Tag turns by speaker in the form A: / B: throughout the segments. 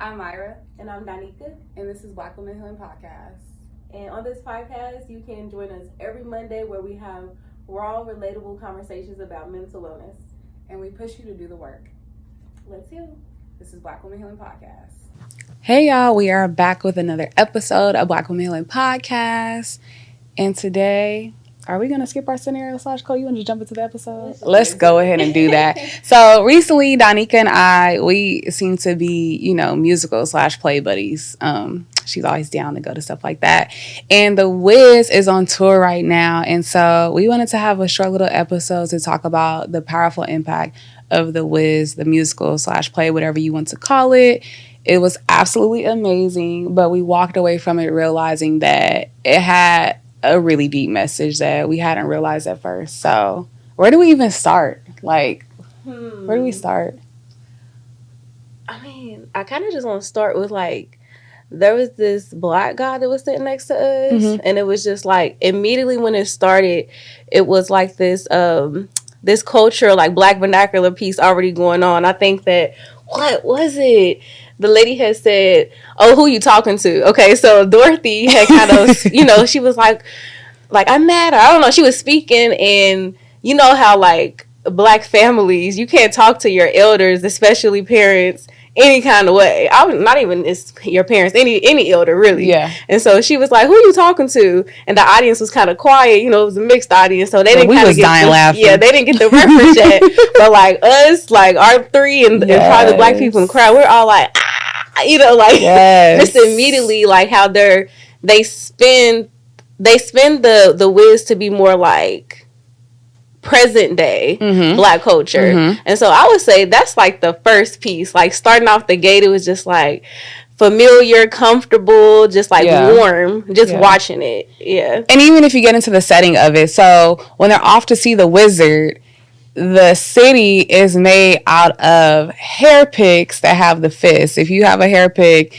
A: I'm Myra.
B: And I'm Donika.
A: And this is Black Women Healing Podcast.
B: And on this podcast, you can join us every Monday where we have raw, relatable conversations about mental wellness.
A: And we push you to do the work.
B: Let's heal.
A: This is Black Women Healing Podcast.
C: Hey y'all, we are back with another episode of Black Women Healing Podcast. And today, are we going to skip our scenario / code? You want to jump into the episode? Let's go ahead and do that. So recently, Donika and I, we seem to be, musical / play buddies. She's always down to go to stuff like that. And The Wiz is on tour right now. And so we wanted to have a short little episode to talk about the powerful impact of The Wiz, the musical / play, whatever you want to call it. It was absolutely amazing, but we walked away from it realizing that it had a really deep message that we hadn't realized at first. So where do we even start? Where do we start?
D: I mean, I kind of just want to start with there was this black guy that was sitting next to us, and it was just immediately when it started, it was this culture, black vernacular piece already going on. I think that, what was it? The lady had said, "Oh, who you talking to?" Okay, so Dorothy had kind of, she was like, I'm mad. I don't know. She was speaking, and you know how black families, you can't talk to your elders, especially parents, any kind of way. I was not even your parents, any elder really.
C: Yeah.
D: And so she was like, "Who are you talking to?" And the audience was kind of quiet. It was a mixed audience, so they didn't kind of get
C: dying laughing.
D: Yeah, they didn't get the reference yet. But us, our three and probably the black people in the crowd, we're all
C: yes.
D: just immediately how they spin the Wiz to be more present day black culture. And so I would say that's the first piece. Starting off the gate, it was just familiar, comfortable, just warm, just watching it. Yeah.
C: And even if you get into the setting of it, so when they're off to see the wizard, the city is made out of hair picks that have the fist. If you have a hair pick,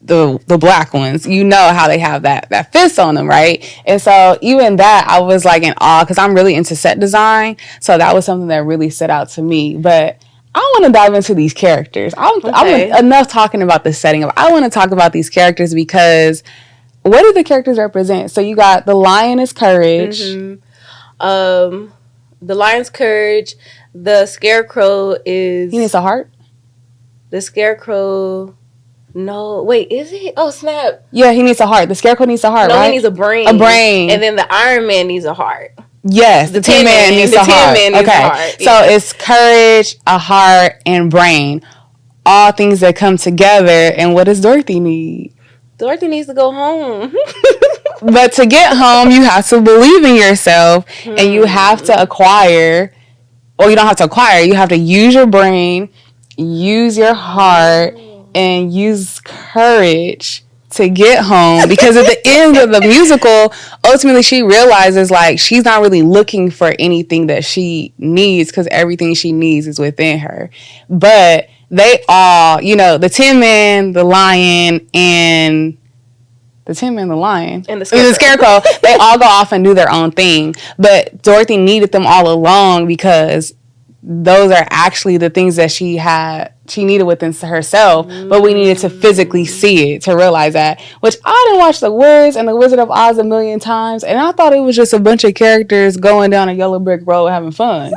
C: the black ones, you know how they have that fist on them, right? And so even that, I was in awe because I'm really into set design. So that was something that really stood out to me. But I want to dive into these characters. I'm enough talking about the setting. I want to talk about these characters because what do the characters represent? So you got the lion is courage.
D: The lion's courage. The scarecrow is...
C: He needs a heart?
D: The scarecrow... No. Wait, is it? Oh, snap.
C: Yeah, he needs a heart. The scarecrow needs a heart, right?
D: No, he needs a brain.
C: A brain.
D: And then the Iron Man needs a heart.
C: Yes, the Tin Man needs a heart. Okay, so it's courage, a heart, and brain. All things that come together. And what does Dorothy need?
D: Dorothy needs to go home.
C: But to get home, you have to believe in yourself, and you have to acquire, or you don't have to acquire, you have to use your brain, use your heart, and use courage to get home. Because at the end of the musical, ultimately she realizes she's not really looking for anything that she needs because everything she needs is within her. But they all, the Tin Man, the Lion, and... The Tin Man, the Lion,
D: and the Scarecrow.
C: They all go off and do their own thing. But Dorothy needed them all along because those are actually the things that she needed within herself. But we needed to physically see it to realize that. Which I didn't watch The Wiz and The Wizard of Oz a million times, and I thought it was just a bunch of characters going down a yellow brick road having fun.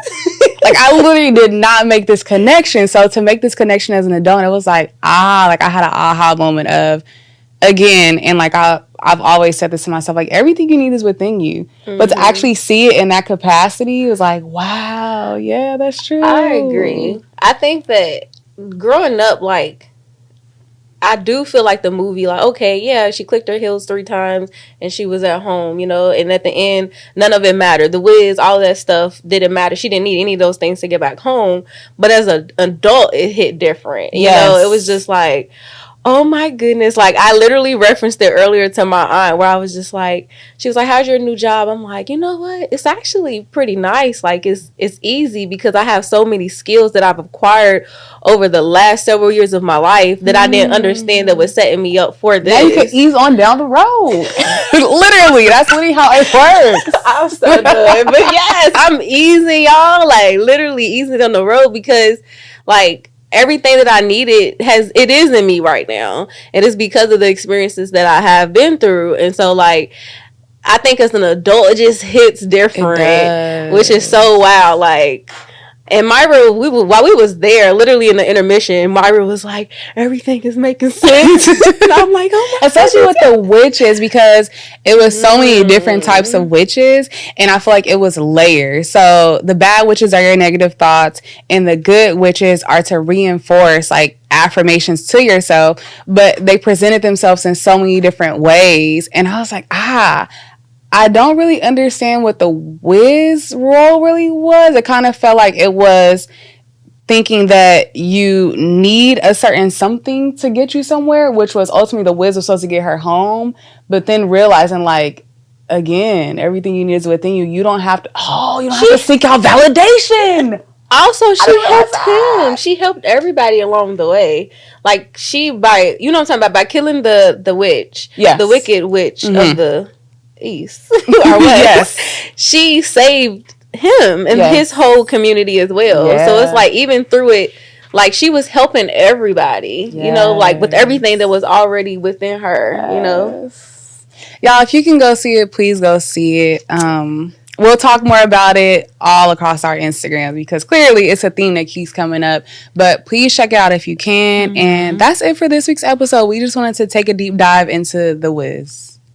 C: I literally did not make this connection. So to make this connection as an adult, it was I had an aha moment of, again, and I've always said this to myself, everything you need is within you. But to actually see it in that capacity was wow, yeah, that's true.
D: I agree. I think that growing up, I do feel the movie, okay, yeah, she clicked her heels 3 times and she was at home, and at the end, none of it mattered. The Wiz, all that stuff didn't matter. She didn't need any of those things to get back home. But as an adult, it hit different. You know, it was just oh my goodness. I literally referenced it earlier to my aunt where I was just she was how's your new job? I'm you know what? It's actually pretty nice. It's easy because I have so many skills that I've acquired over the last several years of my life that I didn't understand that was setting me up for this.
C: Now you can ease on down the road. Literally. That's literally how it works.
D: I'm so good. But yes, I'm easing y'all. Literally easing on the road because everything that I needed it is in me right now. And it's because of the experiences that I have been through. And so like, I think as an adult, it just hits different, which is so wild. Like, and Myra, while we was there, literally in the intermission, Myra was like, everything is making sense. And I'm like, oh my
C: especially with the witches, because it was so many different types of witches, and I feel like it was layers. So the bad witches are your negative thoughts, and the good witches are to reinforce like affirmations to yourself, but they presented themselves in so many different ways. And I was like, I don't really understand what the whiz role really was. It kind of felt like it was thinking that you need a certain something to get you somewhere, which was ultimately the whiz was supposed to get her home. But then realizing, like, again, everything you need is within you. You don't have to, you don't have to seek out validation.
D: Also, she helped him. She helped everybody along the way. Like, you know what I'm talking about, by killing the witch.
C: Yes.
D: The wicked witch of the East or West. Yes. She saved him and his whole community as well. Yeah. So it's like, even through it, like, she was helping everybody, you know, like with everything that was already within her, you know.
C: Y'all, if you can go see it, please go see it. We'll talk more about it all across our Instagram, because clearly it's a theme that keeps coming up. But please check it out if you can. And that's it for this week's episode. We just wanted to take a deep dive into The Wiz.